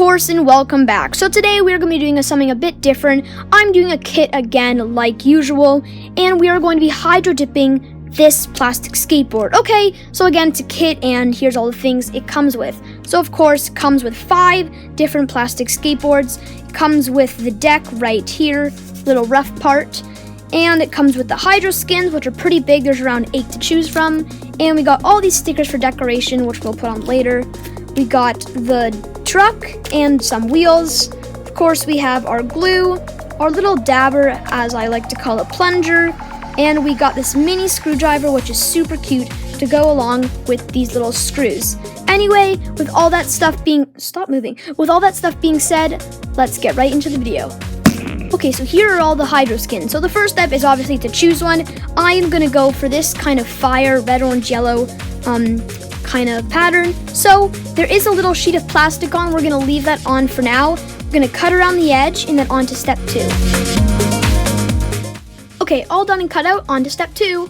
course, and welcome back. So today we are going to be doing something a bit different. I'm doing a kit again like usual, and we are going to be hydro dipping this plastic skateboard. Okay, so again, it's a kit, and here's all the things it comes with. So of course, it comes with 5 different plastic skateboards. It comes with the deck right here, little rough part, and it comes with the hydro skins, which are pretty big. There's around 8 to choose from, and we got all these stickers for decoration, which we'll put on later. We got the truck and some wheels. Of course, we have our glue, our little dabber, as I like to call it, plunger, and we got this mini screwdriver, which is super cute, to go along with these little screws. Anyway, with all that stuff being said, let's get right into the video. Okay, so here are all the hydro skins. So the first step is obviously to choose one. I am gonna go for this kind of fire, red, orange, yellow, kind of pattern. So there is a little sheet of plastic on. We're gonna leave that on for now. We're gonna cut around the edge and then on to step 2. Okay, all done and cut out, on to step 2.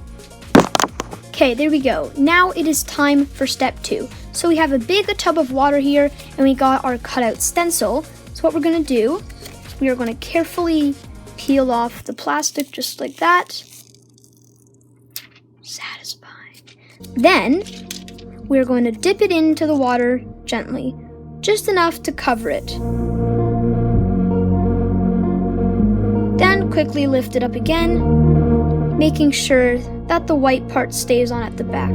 Okay, there we go. Now it is time for step 2. So we have a big tub of water here, and we got our cutout stencil. So what we're gonna do, we are gonna carefully peel off the plastic just like that. Satisfying. Then we're going to dip it into the water gently, just enough to cover it. Then quickly lift it up again, making sure that the white part stays on at the back.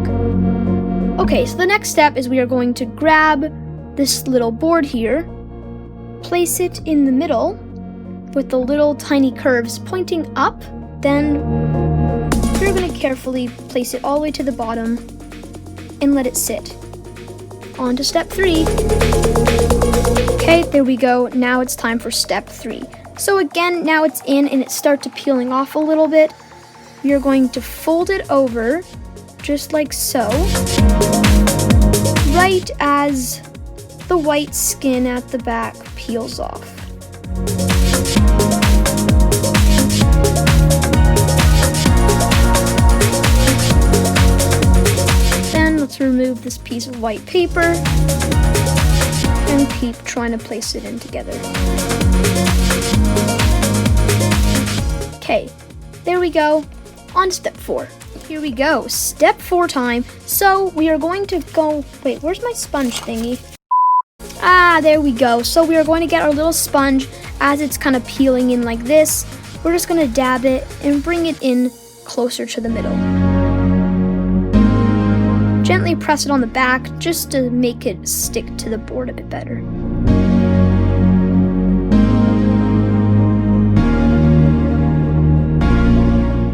Okay, so the next step is we are going to grab this little board here, place it in the middle with the little tiny curves pointing up, then we're going to carefully place it all the way to the bottom and let it sit. On to step 3. Okay, there we go. Now it's time for step 3. So again, now it's in and it starts peeling off a little bit. You're going to fold it over just like so, right as the white skin at the back peels off. Let's remove this piece of white paper and keep trying to place it in together. Okay, there we go. On to step 4. Here we go, step 4 time. So we are going to go, wait, where's my sponge thingy? Ah, there we go. So we are going to get our little sponge as it's kind of peeling in like this. We're just going to dab it and bring it in closer to the middle. Gently press it on the back just to make it stick to the board a bit better.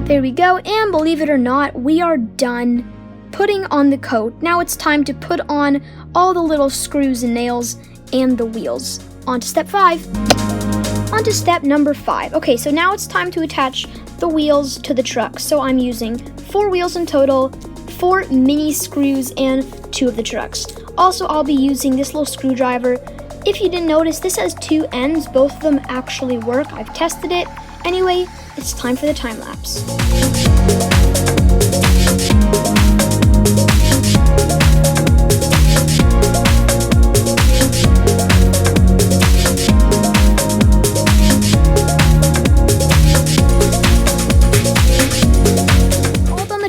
There we go, and believe it or not, we are done putting on the coat. Now it's time to put on all the little screws and nails and the wheels. On to step 5. On to step number 5. Okay, so now it's time to attach the wheels to the truck. So I'm using 4 wheels in total, 4 mini screws, and 2 of the trucks. Also, I'll be using this little screwdriver. If you didn't notice, this has 2 ends. Both of them actually work. I've tested it. Anyway, it's time for the time lapse.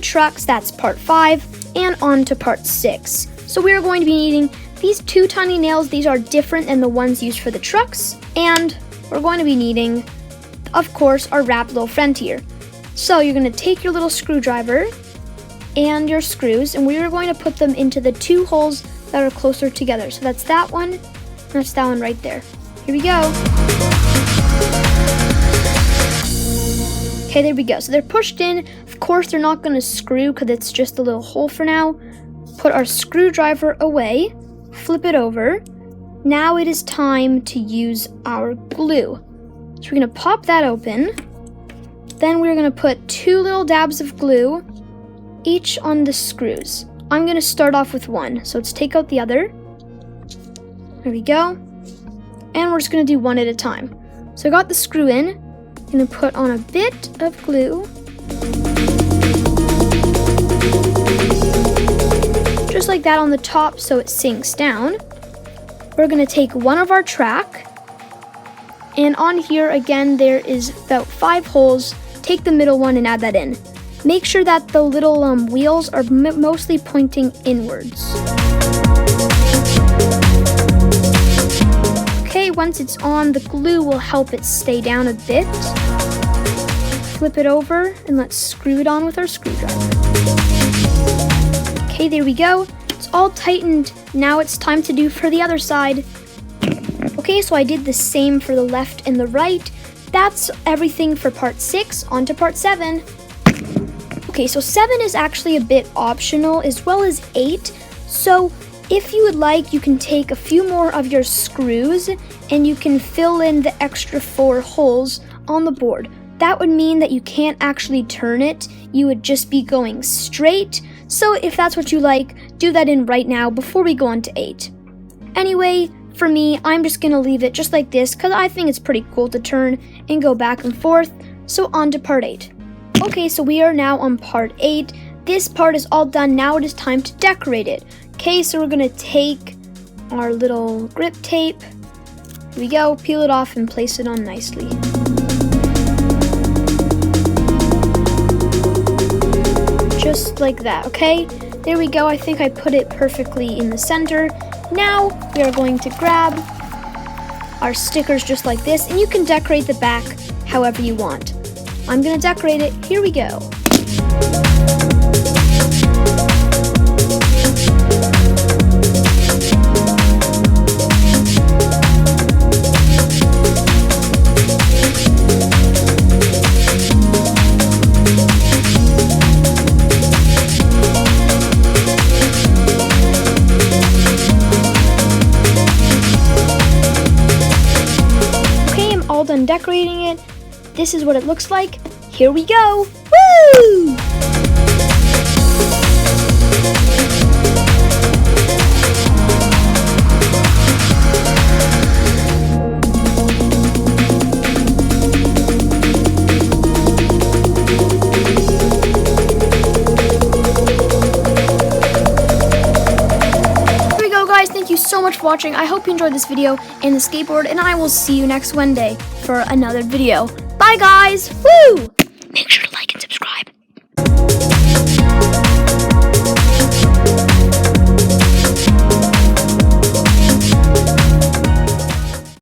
Trucks, that's part 5, and on to part 6. So we are going to be needing these 2 tiny nails. These are different than the ones used for the trucks, and we're going to be needing, of course, our wrapped little friend here. So you're going to take your little screwdriver and your screws, and we are going to put them into the 2 holes that are closer together. So that's that one, and that's that one right there. Here we go. Okay, there we go. So they're pushed in. Of course, they're not going to screw because it's just a little hole for now. Put our screwdriver away, flip it over. Now it is time to use our glue. So we're going to pop that open. Then we're going to put 2 little dabs of glue, each on the screws. I'm going to start off with one. So let's take out the other. There we go. And we're just going to do one at a time. So I got the screw in. I'm going to put on a bit of glue. Just like that on the top so it sinks down. we're going to take one of our track, and on here again there is about 5 holes. Take the middle one and add that in. Make sure that the little wheels are mostly pointing inwards. Okay, once it's on, the glue will help it stay down a bit. Flip it over and let's screw it on with our screwdriver. Okay, there we go. It's all tightened. Now it's time to do for the other side. Okay, so I did the same for the left and the right. That's everything for part 6. On to part 7. Okay, so 7 is actually a bit optional, as well as 8. So if you would like, you can take a few more of your screws and you can fill in the extra 4 holes on the board. That would mean that you can't actually turn it. You would just be going straight. So if that's what you like, do that in right now before we go on to 8. Anyway, for me, I'm just going to leave it just like this because I think it's pretty cool to turn and go back and forth. So on to part 8. Okay, so we are now on part 8. This part is all done. Now it is time to decorate it. Okay, so we're going to take our little grip tape. Here we go. Peel it off and place it on nicely. Just like that, okay? There we go. I think I put it perfectly in the center. Now we are going to grab our stickers just like this, and you can decorate the back however you want. I'm going to decorate it. Here we go. Done decorating it. This is what it looks like. Here we go. Woo! Thank you so much for watching. I hope you enjoyed this video and the skateboard, and I will see you next Wednesday for another video. Bye guys! Woo! Make sure to like